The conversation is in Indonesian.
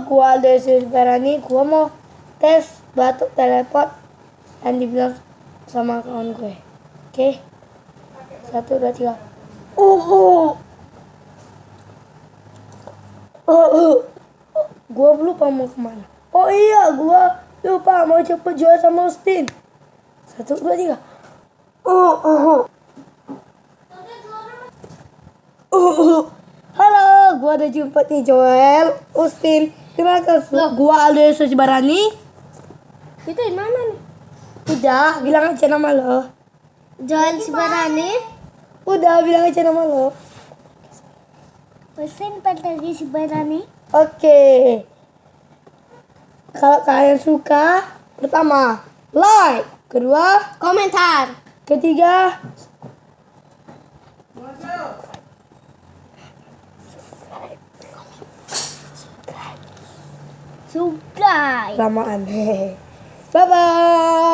gua Aldo Barani, gua mau tes batuk teleport yang dibilang sama kawan gue. Oke. 1, 2, 3. Gua lupa mau kemana. Oh iya, gua lupa mau cepet jual sama Austin. 1, 2, 3. Halo, gua udah jumpa nih Joel, Austin. Kenalkan, gua Aldo Barani. Itu di mana nih? Udah, bilang aja nama lo. Joel Sibarani. Udah, bilang aja nama lo. Pesen Pantagi Sibarani. Oke. Kalau kalian suka, pertama, like. Kedua, Komentar. ketiga, Subscribe. lamaan. Bye-bye.